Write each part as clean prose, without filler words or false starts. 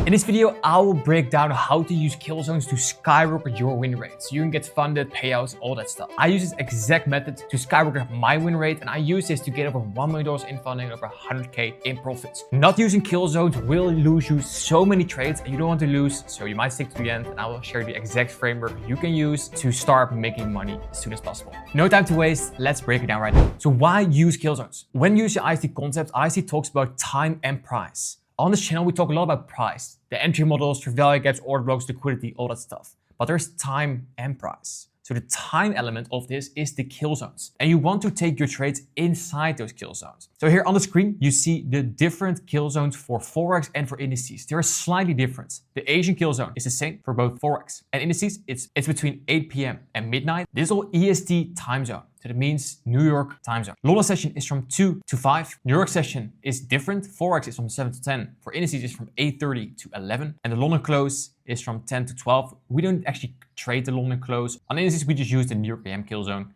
In this video, I will break down how to use Killzones to skyrocket your win rate. So you can get funded, payouts, all that stuff. I use this exact method to skyrocket my win rate, and I use this to get over $1 million in funding, over 100K in profits. Not using Killzones will lose you so many trades, and you don't want to lose, so you might stick to the end, and I will share the exact framework you can use to start making money as soon as possible. No time to waste, let's break it down right now. So why use Killzones? When using ICT concept, ICT talks about time and price. On this channel, we talk a lot about price, the entry models, true value gaps, order blocks, liquidity, all that stuff. But there's time and price. So the time element of this is the kill zones. And you want to take your trades inside those kill zones. So here on the screen, you see the different kill zones for Forex and for indices. They're slightly different. The Asian kill zone is the same for both Forex and indices. It's between 8 p.m. and midnight. This is all EST time zone. So that means New York time zone. London session is from 2 to 5. New York session is different. Forex is from 7 to 10. For indices, it's from 8:30 to 11. And the London close is from 10 to 12. We don't actually trade the London close. On indices, we just use the New York AM kill zone.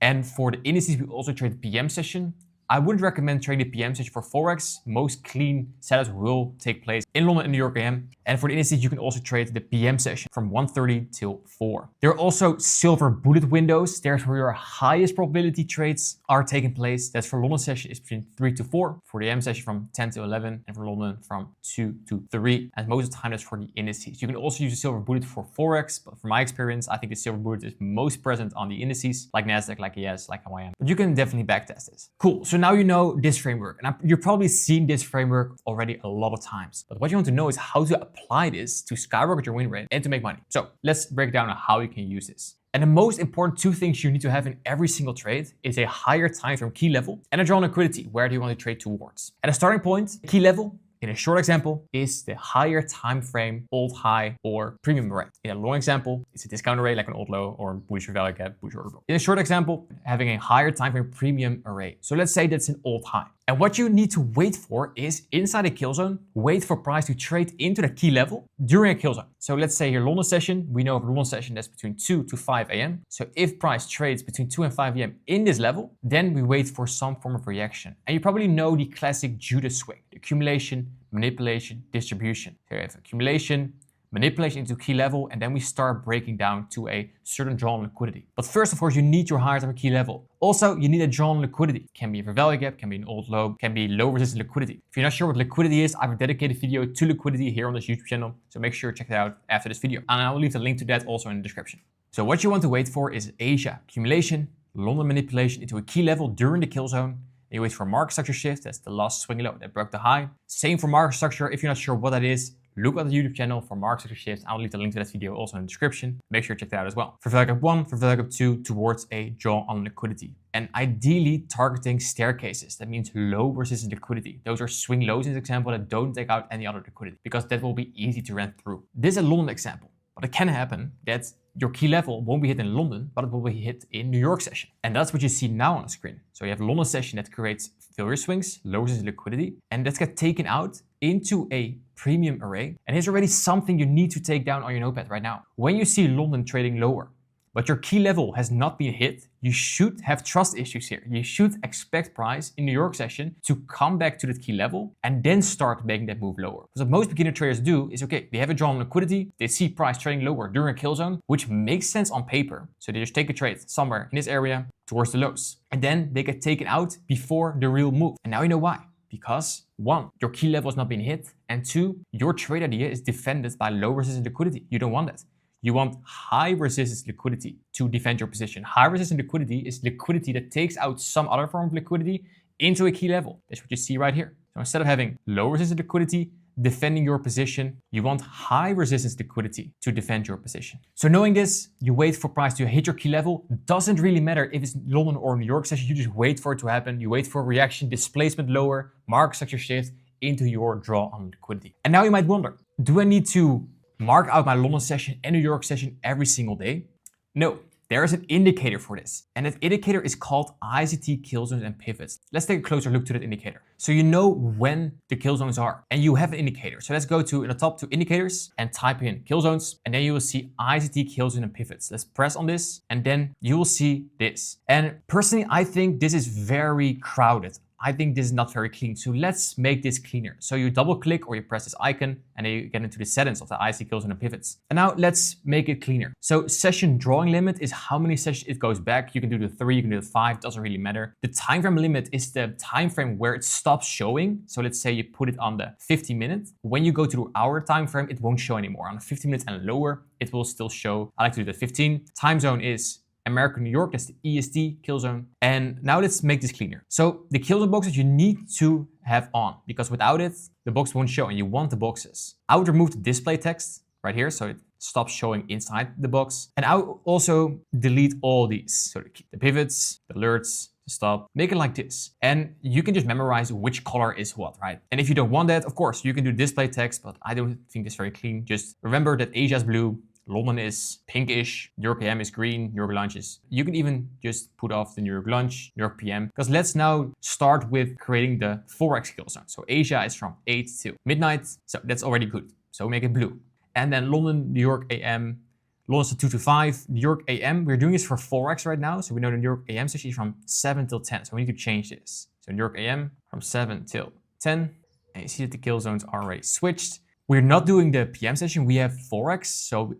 And for the indices, we also trade the PM session. I wouldn't recommend trading the PM session for Forex. Most clean setups will take place in London and New York AM. And for the indices, you can also trade the PM session from 1:30 till 4. There are also silver bullet windows. There's where your highest probability trades are taking place. That's for London session is between 3 to 4. For the AM session from 10 to 11. And for London from 2 to 3. And most of the time that's for the indices. You can also use the silver bullet for Forex. But from my experience, I think the silver bullet is most present on the indices like NASDAQ, like ES, like YM. But you can definitely backtest this. Cool. So now you know this framework, and you've probably seen this framework already a lot of times. But what you want to know is how to apply this to skyrocket your win rate and to make money. So let's break down how you can use this. And the most important two things you need to have in every single trade is a higher time frame key level and a drawn liquidity. Where do you want to trade towards? At a starting point, key level in a short example is the higher time frame old high or premium array. In a long example, it's a discount array like an old low or bullish value gap, bullish order block. In a short example, having a higher time frame premium array. So let's say that's an old high. And what you need to wait for is inside a kill zone, wait for price to trade into the key level during a kill zone. So let's say your London session, we know for London session that's between 2 to 5 a.m. So if price trades between 2 and 5 a.m. in this level, then we wait for some form of reaction. And you probably know the classic Judas swing, accumulation, manipulation, distribution. Here you have accumulation, manipulation into key level, and then we start breaking down to a certain drawn liquidity. But first, of course, you need your higher time key level. Also, you need a drawn liquidity. It can be a value gap, can be an old low, can be low resistance liquidity. If you're not sure what liquidity is, I have a dedicated video to liquidity here on this YouTube channel. So make sure to check it out after this video. And I will leave the link to that also in the description. So what you want to wait for is Asia accumulation, London manipulation into a key level during the kill zone. You wait for market structure shift, that's the last swing low that broke the high. Same for market structure. If you're not sure what that is, look at the YouTube channel for market structure shifts. I'll leave the link to that video also in the description. Make sure to check that out as well. For value gap 1, for value gap 2, towards a draw on liquidity. And ideally targeting staircases. That means low resistance liquidity. Those are swing lows in this example that don't take out any other liquidity because that will be easy to run through. This is a London example, but it can happen that your key level won't be hit in London, but it will be hit in New York session. And that's what you see now on the screen. So you have London session that creates failure swings, lowers liquidity, and that's get taken out into a premium array. And here's already something you need to take down on your notepad right now. When you see London trading lower, but your key level has not been hit, you should have trust issues here. You should expect price in New York session to come back to that key level and then start making that move lower. Because what most beginner traders do is, okay, they have a drawn liquidity, they see price trading lower during a kill zone, which makes sense on paper. So they just take a trade somewhere in this area towards the lows. And then they get taken out before the real move. And now you know why. Because 1, your key level has not been hit. And 2, your trade idea is defended by low resistance liquidity. You don't want that. You want high resistance liquidity to defend your position. High resistance liquidity is liquidity that takes out some other form of liquidity into a key level. That's what you see right here. So instead of having low resistance liquidity defending your position, you want high resistance liquidity to defend your position. So knowing this, you wait for price to hit your key level. Doesn't really matter if it's London or New York session, you just wait for it to happen. You wait for a reaction, displacement lower, market structure shift into your draw on liquidity. And now you might wonder, do I need to mark out my London session and New York session every single day? No, there is an indicator for this. And that indicator is called ICT Killzones and pivots. Let's take a closer look to that indicator. So you know when the kill zones are and you have an indicator. So let's go to in the top 2 indicators and type in kill zones, and then you will see ICT Killzone and pivots. Let's press on this and then you will see this. And personally, I think this is very crowded. I think this is not very clean. So let's make this cleaner. So you double click or you press this icon and then you get into the settings of the IC Killzone and pivots. And now let's make it cleaner. So session drawing limit is how many sessions it goes back. You can do the 3, you can do the 5, doesn't really matter. The time frame limit is the time frame where it stops showing. So let's say you put it on the 50 minutes. When you go to the hour time frame, it won't show anymore. On the 50 minutes and lower, it will still show. I like to do the 15. Time zone is America, New York, that's the EST Killzone. And now let's make this cleaner. So the Killzone boxes you need to have on because without it, the box won't show and you want the boxes. I would remove the display text right here so it stops showing inside the box. And I would also delete all these. So the pivots, the alerts, the stop, make it like this. And you can just memorize which color is what, right? And if you don't want that, of course, you can do display text, but I don't think it's very clean. Just remember that Asia is blue, London is pinkish, New York AM is green, New York lunch is. You can even just put off the New York lunch, New York PM, because let's now start with creating the Forex Killzone. So Asia is from 8 to midnight, so that's already good. So make it blue. And then London, New York AM, London's 2 to 5, New York AM. We're doing this for Forex right now, so we know the New York AM session is from 7 till 10, so we need to change this. So New York AM from 7 till 10, and you see that the Killzones are already switched. We're not doing the PM session, we have Forex, so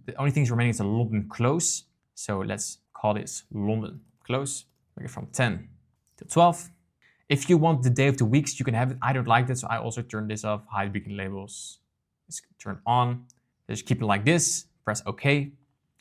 the only thing remaining is the London close. So let's call this London close. Make it from 10 to 12. If you want the day of the weeks, you can have it. I don't like that, so I also turn this off. Hide beacon labels. Let's turn on. Just keep it like this. Press OK.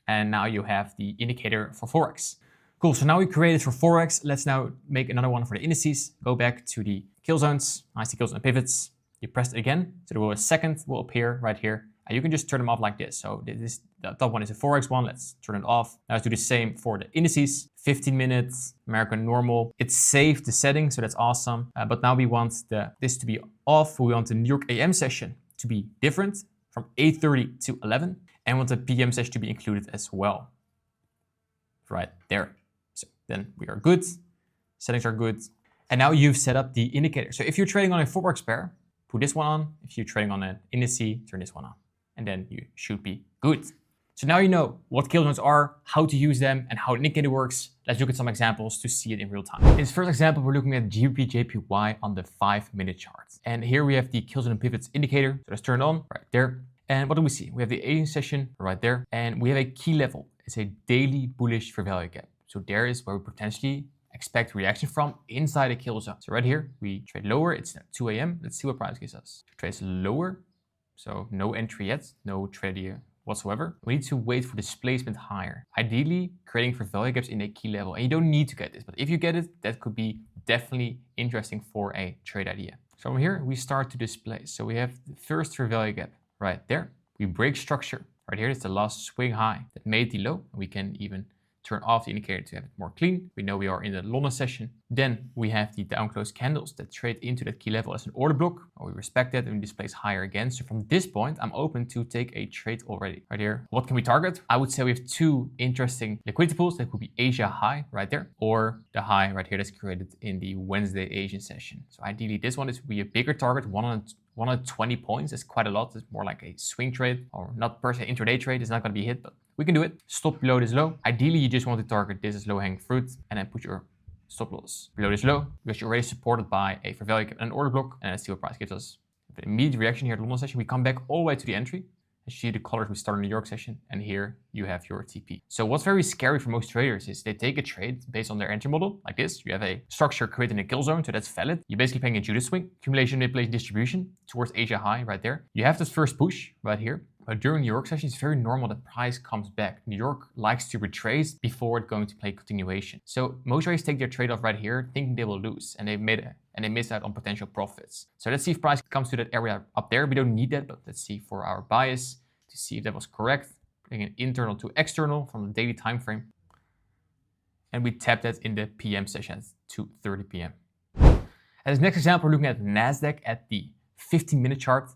And now you have the indicator for Forex. Cool, so now we created for Forex. Let's now make another one for the indices. Go back to the Killzones, IC Killzone and pivots. You press it again, so there will a second will appear right here. And you can just turn them off like this. So the top one is a Forex one. Let's turn it off. Now let's do the same for the indices. 15 minutes, American normal. It's saved the setting, so that's awesome. But now we want this to be off. We want the New York AM session to be different from 8:30 to 11. And we want the PM session to be included as well. Right there. So then we are good. Settings are good. And now you've set up the indicator. So if you're trading on a Forex pair, put this one on. If you're trading on an indice, turn this one on. And then you should be good. So now you know what Killzones are, how to use them, and how the indicator works. Let's look at some examples to see it in real time. In this first example, we're looking at GBP/JPY on the 5-minute chart. And here we have the Killzone and pivots indicator. So let's turn it on right there. And what do we see? We have the Asian session right there. And we have a key level. It's a daily bullish fair value gap. So there is where we potentially expect reaction from inside a Killzone. So right here, we trade lower. It's at 2 a.m. Let's see what price gives us. Trades lower. So no entry yet, no trade here whatsoever. We need to wait for displacement higher. Ideally, creating for value gaps in a key level. And you don't need to get this, but if you get it, that could be definitely interesting for a trade idea. So from here, we start to display. So we have the first fair value gap right there. We break structure. Right here is the last swing high that made the low. We can even turn off the indicator to have it more clean. We know we are in the London session. Then we have the down close candles that trade into that key level as an order block. We respect that and displays higher again. So from this point, I'm open to take a trade already. Right here, what can we target? I would say we have two interesting liquidity pools. That could be Asia high right there, or the high right here that's created in the Wednesday Asian session. So ideally, this one is be a bigger target, 120 points. That's quite a lot. It's more like a swing trade, or not per se intraday trade. It's not going to be hit, but we can do it. Stop below this low. Ideally, you just want to target this as low-hanging fruit and then put your stop loss below this low because you're already supported by a fair value cap and an order block. And let's see what price gives us. The immediate reaction here at the London session, we come back all the way to the entry. You see the colors we start in the New York session, and here you have your TP. So what's very scary for most traders is they take a trade based on their entry model, like this. You have a structure created in a Killzone, so that's valid. You're basically playing a Judas swing, accumulation, manipulation, distribution towards Asia high right there. You have this first push right here. But during New York session, it's very normal that price comes back. New York likes to retrace before it's going to play continuation. So most traders take their trade off right here, thinking they will lose, and they miss out on potential profits. So let's see if price comes to that area up there. We don't need that, but let's see for our bias to see if that was correct. Bring it internal to external from the daily time frame, and we tap that in the PM session at 2:30 p.m. As next example, we're looking at NASDAQ at the 15-minute chart.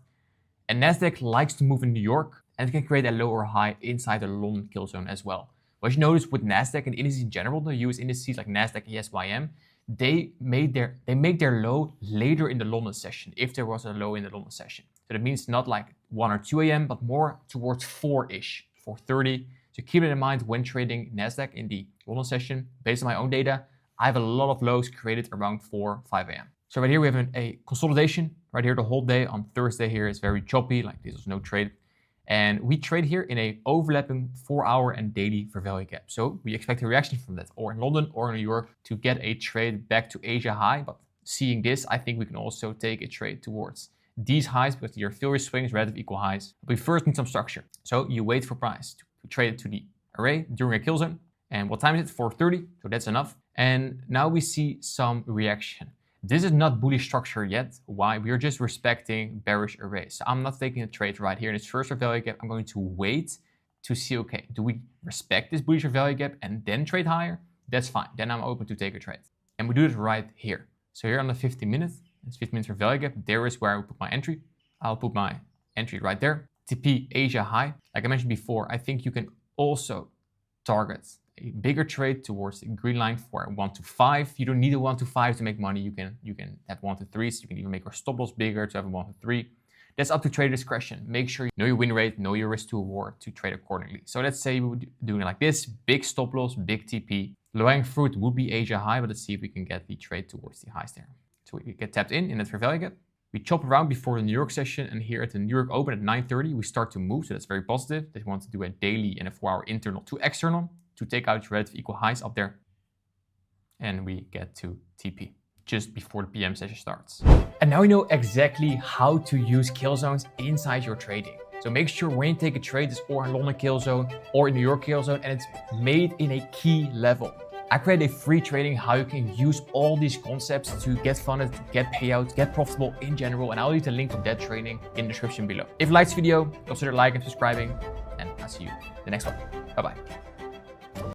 And NASDAQ likes to move in New York, and it can create a lower high inside the London Killzone as well. What you notice with NASDAQ and indices in general, the US indices like NASDAQ, ESYM, they make their low later in the London session, if there was a low in the London session. So that means not like 1 or 2 a.m., but more towards 4-ish, 4:30. So keep it in mind when trading NASDAQ in the London session. Based on my own data, I have a lot of lows created around 4, 5 a.m. So right here we have a consolidation. Right here the whole day on Thursday here is very choppy, like this was no trade. And we trade here in a overlapping 4-hour and daily fair value gap. So we expect a reaction from that, or in London or in New York, to get a trade back to Asia high. But seeing this, I think we can also take a trade towards these highs because your failure swings, relative equal highs. But we first need some structure. So you wait for price to trade it to the array during a kill zone. And what time is it? 4:30, so that's enough. And now we see some reaction. This is not bullish structure yet. Why? We are just respecting bearish arrays. So I'm not taking a trade right here in this first fair value gap. I'm going to wait to see, okay, do we respect this bullish fair value gap and then trade higher? That's fine. Then I'm open to take a trade. And we do it right here. So here on the 15 minutes, it's 15 minutes fair value gap. There is where I will put my entry. I'll put my entry right there. TP Asia high. Like I mentioned before, I think you can also target a bigger trade towards the green line for a 1 to 5. You don't need a 1 to 5 to make money. You can have 1 to 3s. You can even make your stop loss bigger to have a 1 to 3. That's up to trader discretion. Make sure you know your win rate, know your risk to reward to trade accordingly. So let's say we would do it like this: big stop loss, big TP. Low-hanging fruit would be Asia high, but let's see if we can get the trade towards the highs there. So we get tapped in that fair value gap. We chop around before the New York session, and here at the New York Open at 9:30, we start to move. So that's very positive. They want to do a daily and a 4-hour internal to external to take out relative equal highs up there. And we get to TP just before the PM session starts. And now you know exactly how to use kill zones inside your trading. So make sure when you take a trade, it's or in London kill zone or in New York kill zone, and it's made in a key level. I created a free training how you can use all these concepts to get funded, get payouts, get profitable in general. And I'll leave the link to that training in the description below. If you liked this video, consider liking and subscribing, and I'll see you in the next one. Bye-bye.